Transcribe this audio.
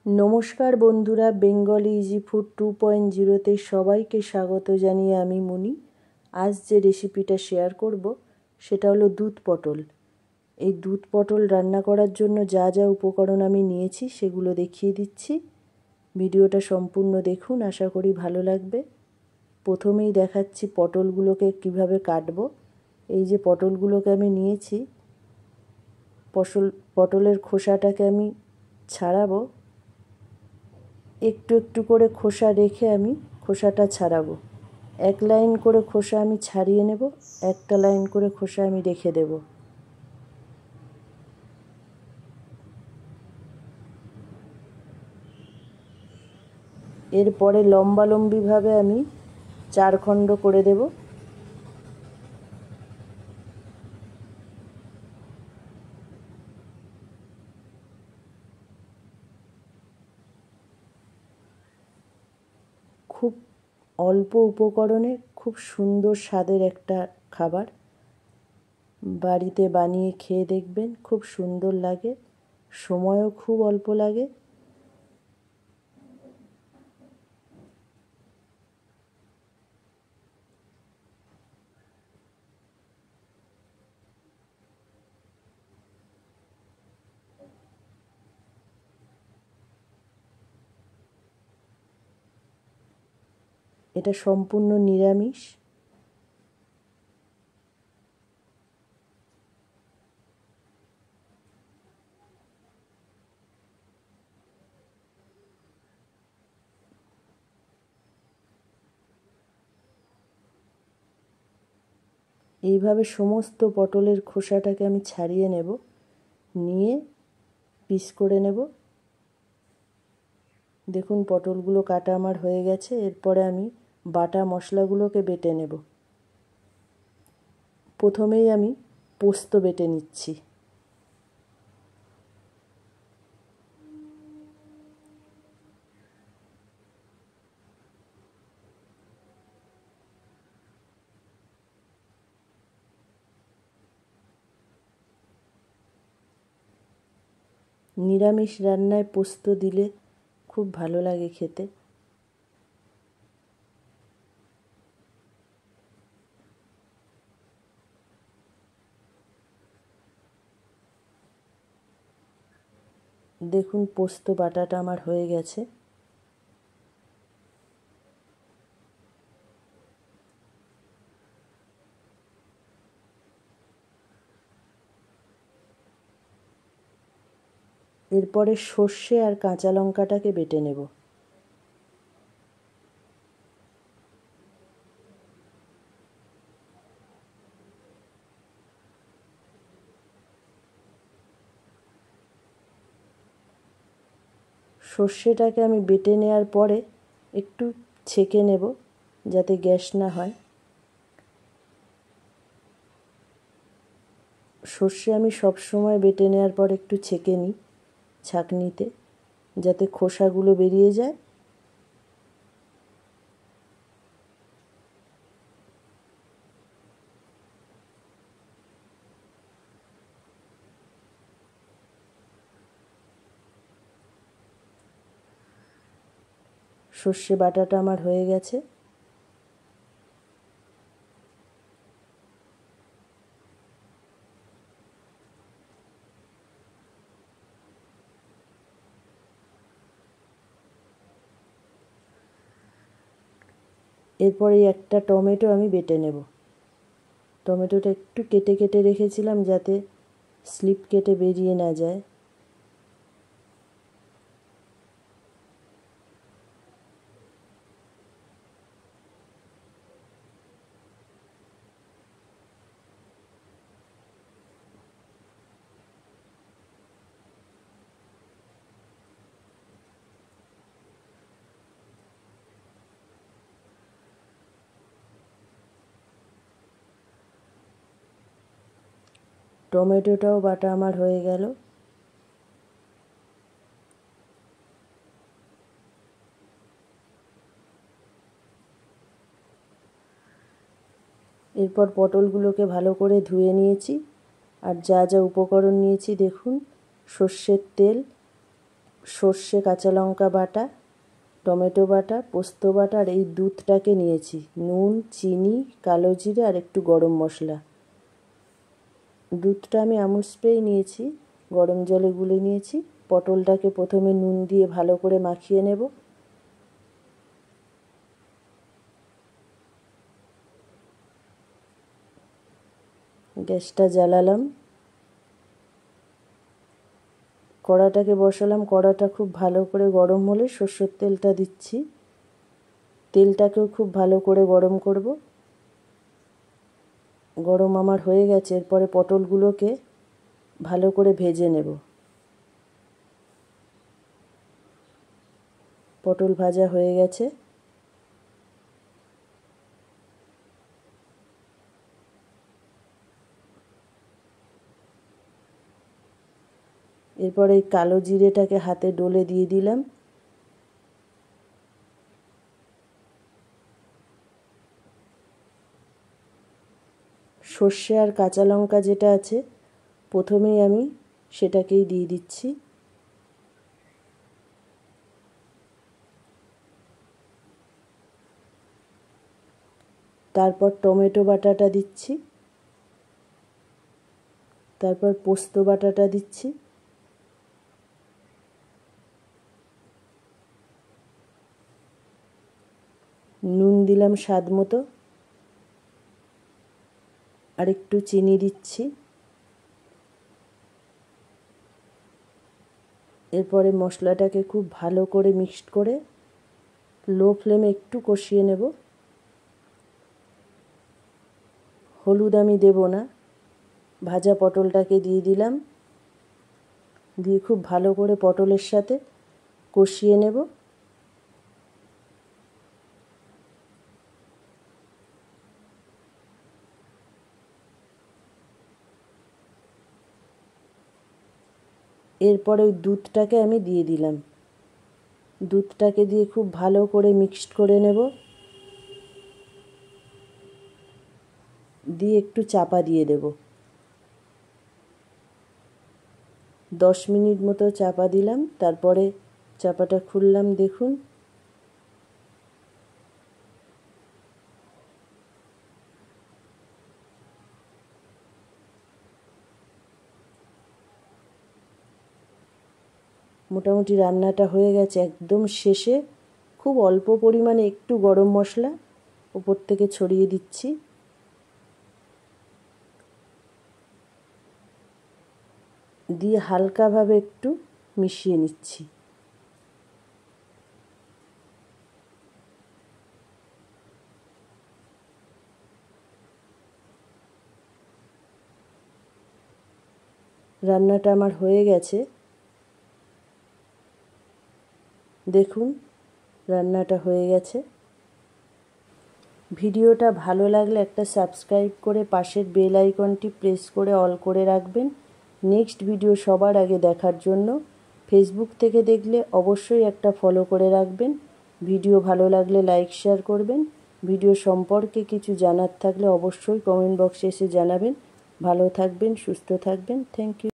নমস্কার বন্ধুরা, Bengali easy food 2.0-তে সবাইকে স্বাগত জানিয়ে আমি মুনি। আজ যে রেসিপিটা শেয়ার করব সেটা হলো দুধ পটল। এই দুধ পটল রান্না করার জন্য যা যা উপকরণ আমি নিয়েছি সেগুলো দেখিয়ে দিচ্ছি। ভিডিওটা সম্পূর্ণ দেখুন, আশা করি ভালো লাগবে। প্রথমেই দেখাচ্ছি পটলগুলোকে কিভাবে কাটবো। এই যে পটলগুলোকে আমি নিয়েছি, পটলের খোসাটাকে আমি ছাড়াবো। একটু একটু করে খোসা রেখে আমি খোসাটা ছাড়াবো। এক লাইন করে খোসা আমি ছাড়িয়ে নেব, একটা লাইন করে খোসা আমি রেখে দেব। এরপরে লম্বালম্বিভাবে আমি 4 খণ্ড করে দেব। খুব অল্প উপকরণে খুব সুন্দর স্বাদের একটা খাবার। বাড়িতে বানিয়ে খেয়ে দেখবেন, খুব সুন্দর লাগে, সময়ও খুব অল্প লাগে। এটা সম্পূর্ণ নিরামিষ। এইভাবে সমস্ত পটলের খোসাটাকে আমি ছাড়িয়ে নেব, নিয়ে পিস করে নেব। দেখুন পটলগুলো কাটা আমার হয়ে গেছে। এরপরে আমি বাটা মশলাগুলোকে বেটে নেব। প্রথমেই আমি পোস্ত বেটে নিচ্ছি। নিরামিষ রান্নায় পোস্ত দিলে খুব ভালো লাগে খেতে। দেখুন পোস্ত বাটাটা আমার হয়ে গেছে। এরপরে সর্ষে আর কাঁচা লঙ্কাটাকে বেটে নেব। সর্ষেটাকে আমি বেটে নেওয়ার পরে একটু ছেঁকে নেব যাতে গ্যাস না হয়। সর্ষে আমি সবসময় বেটে নেওয়ার পর একটু ছেঁকে নিই ছাঁকনিতে, যাতে খোসাগুলো বেরিয়ে যায়। সর্ষে বাটাটা আমার হয়ে গেছে। এরপরে একটা টমেটো আমি বেটে নেব। টমেটোটা একটু কেটে কেটে রেখেছিলাম যাতে স্লিপ কেটে বেরিয়ে না যায়। টমেটোটাও বাটা আমার হয়ে গেল। এরপর পটলগুলোকে ভালো করে ধুয়ে নিয়েছি। আর যা যা উপকরণ নিয়েছি দেখুন: সর্ষের তেল, সর্ষে কাঁচা লঙ্কা বাটা, টমেটো বাটা, পোস্ত বাটা আর এই দুধটাকে নিয়েছি। নুন, চিনি, কালো জিরে আর একটু গরম মশলা। দুধটা আমি আমুল স্প্রেই নিয়েছি, গরম জলে গুলে নিয়েছি। পটলটাকে প্রথমে নুন দিয়ে ভালো করে মাখিয়ে নেব। গ্যাসটা জ্বালালাম, কড়াটাকে বসালাম। কড়াটা খুব ভালো করে গরম হলে সরষের তেলটা দিচ্ছি। তেলটাকেও খুব ভালো করে গরম করব। গরম আমার হয়ে গেছে। এরপরে পটলগুলোকে ভালো করে ভেজে নেব। পটল ভাজা হয়ে গেছে। এরপর এই কালো জিরেটাকে হাতে ডলে দিয়ে দিলাম। সর্ষে আর কাঁচা লঙ্কা যেটা আছে প্রথমেই আমি সেটাকেই দিয়ে দিচ্ছি। তারপর টমেটো বাটাটা দিচ্ছি। তারপর পোস্ত বাটাটা দিচ্ছি। নুন দিলাম স্বাদ মতো, আর একটু চিনি দিচ্ছি। এরপরে মশলাটাকে খুব ভালো করে মিক্সড করে লো ফ্লেমে একটু কষিয়ে নেব। হলুদ আমি দেব না, ভাজা পটলটাকে দিয়ে দিলাম। দিয়ে খুব ভালো করে পটলের সাথে কষিয়ে নেব। এরপরে ওই দুধটাকে আমি দিয়ে দিলাম। দুধটাকে দিয়ে খুব ভালো করে মিক্সড করে নেব। দিয়ে একটু চাপা দিয়ে দেব। 10 মিনিট মতো চাপা দিলাম। তারপরে চাপাটা খুললাম, দেখুন মোটামুটি রান্নাটা হয়ে গেছে। একদম শেষে খুব অল্প পরিমাণে একটু গরম মশলা উপর থেকে ছড়িয়ে দিচ্ছি। দিয়ে হালকাভাবে একটু মিশিয়ে নিচ্ছি। রান্নাটা আমার হয়ে গেছে। দেখুন রান্নাটা হয়ে গেছে। ভিডিওটা ভালো লাগলে একটা সাবস্ক্রাইব করে পাশের বেল আইকনটি প্রেস করে অল করে রাখবেন নেক্সট ভিডিও সবার আগে দেখার জন্য। ফেসবুক থেকে দেখলে অবশ্যই একটা ফলো করে রাখবেন। ভিডিও ভালো লাগলে লাইক শেয়ার করবেন। ভিডিও সম্পর্কে কিছু জানার থাকলে অবশ্যই কমেন্ট বক্সে এসে জানাবেন। ভালো থাকবেন, সুস্থ থাকবেন। Thank you.